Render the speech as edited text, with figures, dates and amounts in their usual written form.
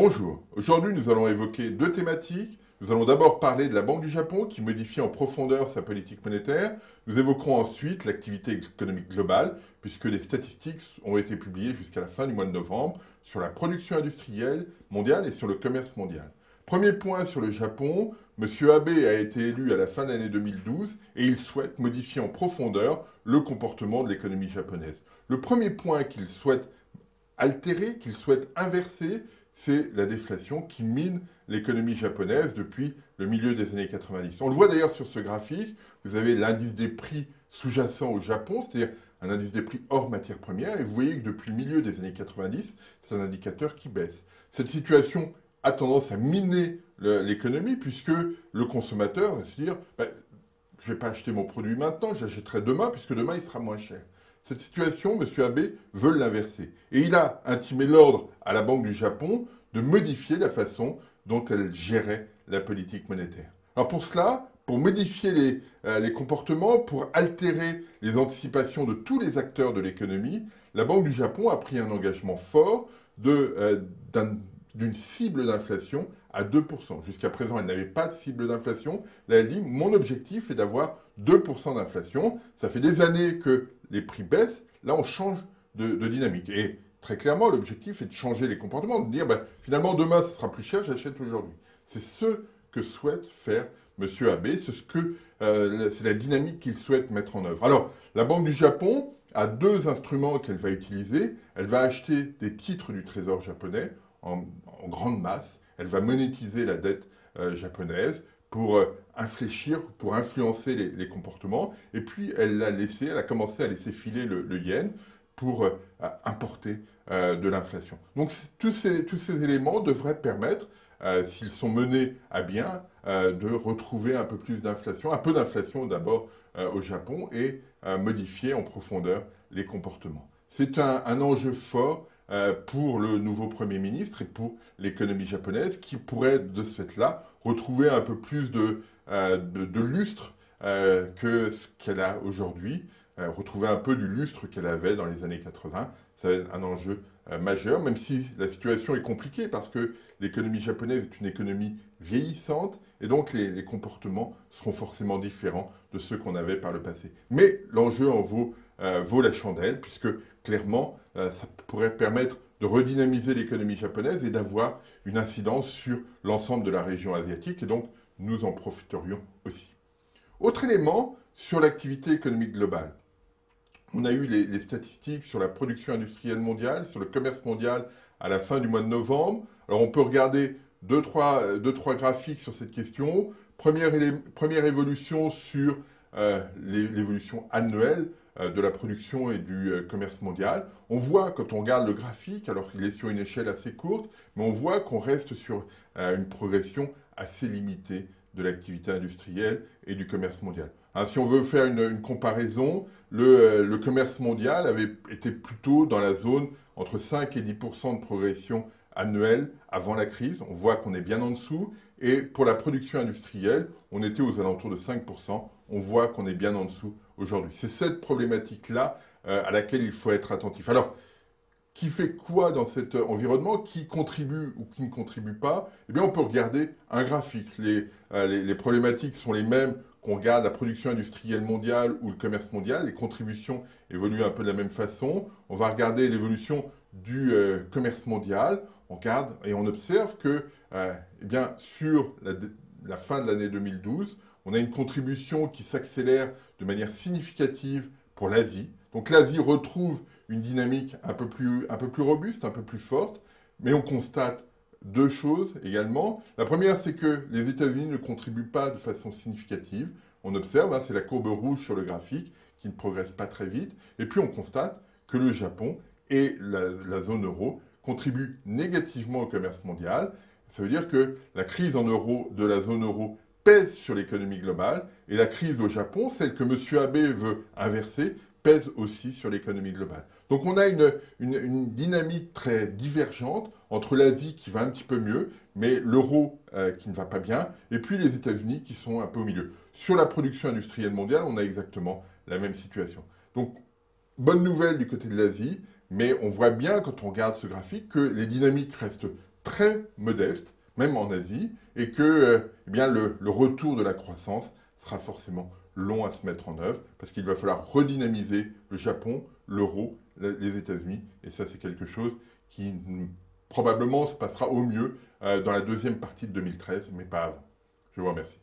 Bonjour, aujourd'hui nous allons évoquer deux thématiques. Nous allons d'abord parler de la Banque du Japon qui modifie en profondeur sa politique monétaire. Nous évoquerons ensuite l'activité économique globale puisque les statistiques ont été publiées jusqu'à la fin du mois de novembre sur la production industrielle mondiale et sur le commerce mondial. Premier point sur le Japon, M. Abe a été élu à la fin de l'année 2012 et il souhaite modifier en profondeur le comportement de l'économie japonaise. Le premier point qu'il souhaite altérer, qu'il souhaite inverser, c'est la déflation qui mine l'économie japonaise depuis le milieu des années 90. On le voit d'ailleurs sur ce graphique, vous avez l'indice des prix sous-jacent au Japon, c'est-à-dire un indice des prix hors matières premières, et vous voyez que depuis le milieu des années 90, c'est un indicateur qui baisse. Cette situation a tendance à miner l'économie, puisque le consommateur va se dire je ne vais pas acheter mon produit maintenant, j'achèterai demain, puisque demain il sera moins cher. Cette situation, M. Abe veut l'inverser. Et il a intimé l'ordre à la Banque du Japon de modifier la façon dont elle gérait la politique monétaire. Alors pour cela, pour modifier les comportements, pour altérer les anticipations de tous les acteurs de l'économie, la Banque du Japon a pris un engagement fort d'une cible d'inflation à 2%. Jusqu'à présent, elle n'avait pas de cible d'inflation. Là, elle dit, mon objectif est d'avoir 2% d'inflation. Ça fait des années que les prix baissent. Là, on change de dynamique. Et très clairement, l'objectif est de changer les comportements, de dire, finalement, demain, ça sera plus cher, j'achète aujourd'hui. C'est ce que souhaite faire M. Abe. C'est la dynamique qu'il souhaite mettre en œuvre. Alors, la Banque du Japon a deux instruments qu'elle va utiliser. Elle va acheter des titres du Trésor japonais en grande masse. Elle va monétiser la dette japonaise pour infléchir, pour influencer les comportements. Et puis, elle a commencé à laisser filer le yen pour importer de l'inflation. Donc, tous ces éléments devraient permettre, s'ils sont menés à bien, de retrouver un peu plus d'inflation, un peu d'inflation d'abord au Japon et modifier en profondeur les comportements. C'est un enjeu fort pour le nouveau Premier ministre et pour l'économie japonaise qui pourrait, de ce fait-là, retrouver un peu plus de lustre que ce qu'elle a aujourd'hui, retrouver un peu du lustre qu'elle avait dans les années 80. Ça va être un enjeu majeur, même si la situation est compliquée parce que l'économie japonaise est une économie vieillissante et donc les comportements seront forcément différents de ceux qu'on avait par le passé. Mais l'enjeu en vaut la chandelle puisque clairement, ça pourrait permettre de redynamiser l'économie japonaise et d'avoir une incidence sur l'ensemble de la région asiatique, et donc nous en profiterions aussi. Autre élément sur l'activité économique globale. On a eu les statistiques sur la production industrielle mondiale, sur le commerce mondial à la fin du mois de novembre. Alors on peut regarder deux, trois graphiques sur cette question. Première évolution sur l'évolution annuelle de la production et du commerce mondial. On voit, quand on regarde le graphique, alors qu'il est sur une échelle assez courte, mais on voit qu'on reste sur une progression assez limitée de l'activité industrielle et du commerce mondial. Hein, si on veut faire une comparaison, le commerce mondial avait été plutôt dans la zone entre 5 et 10% de progression annuelle avant la crise. On voit qu'on est bien en dessous. Et pour la production industrielle, on était aux alentours de 5%. On voit qu'on est bien en dessous aujourd'hui. C'est cette problématique-là à laquelle il faut être attentif. Alors, qui fait quoi dans cet environnement? Qui contribue ou qui ne contribue pas? Eh bien, on peut regarder un graphique. Les problématiques sont les mêmes qu'on regarde la production industrielle mondiale ou le commerce mondial. Les contributions évoluent un peu de la même façon. On va regarder l'évolution du commerce mondial. On regarde et on observe que eh bien, sur la fin de l'année 2012, on a une contribution qui s'accélère de manière significative pour l'Asie. Donc l'Asie retrouve une dynamique un peu plus robuste, un peu plus forte, mais on constate deux choses également. La première, c'est que les États-Unis ne contribuent pas de façon significative. On observe, hein, c'est la courbe rouge sur le graphique qui ne progresse pas très vite. Et puis on constate que le Japon et la zone euro contribuent négativement au commerce mondial. Ça veut dire que la crise en euro de la zone euro pèse sur l'économie globale et la crise au Japon, celle que M. Abe veut inverser, pèse aussi sur l'économie globale. Donc on a une dynamique très divergente entre l'Asie qui va un petit peu mieux, mais l'euro qui ne va pas bien, et puis les États-Unis qui sont un peu au milieu. Sur la production industrielle mondiale, on a exactement la même situation. Donc, bonne nouvelle du côté de l'Asie, mais on voit bien quand on regarde ce graphique que les dynamiques restent très modeste, même en Asie, et que eh bien, le retour de la croissance sera forcément long à se mettre en œuvre, parce qu'il va falloir redynamiser le Japon, l'euro, les États-Unis, et ça c'est quelque chose qui probablement se passera au mieux dans la deuxième partie de 2013, mais pas avant. Je vous remercie.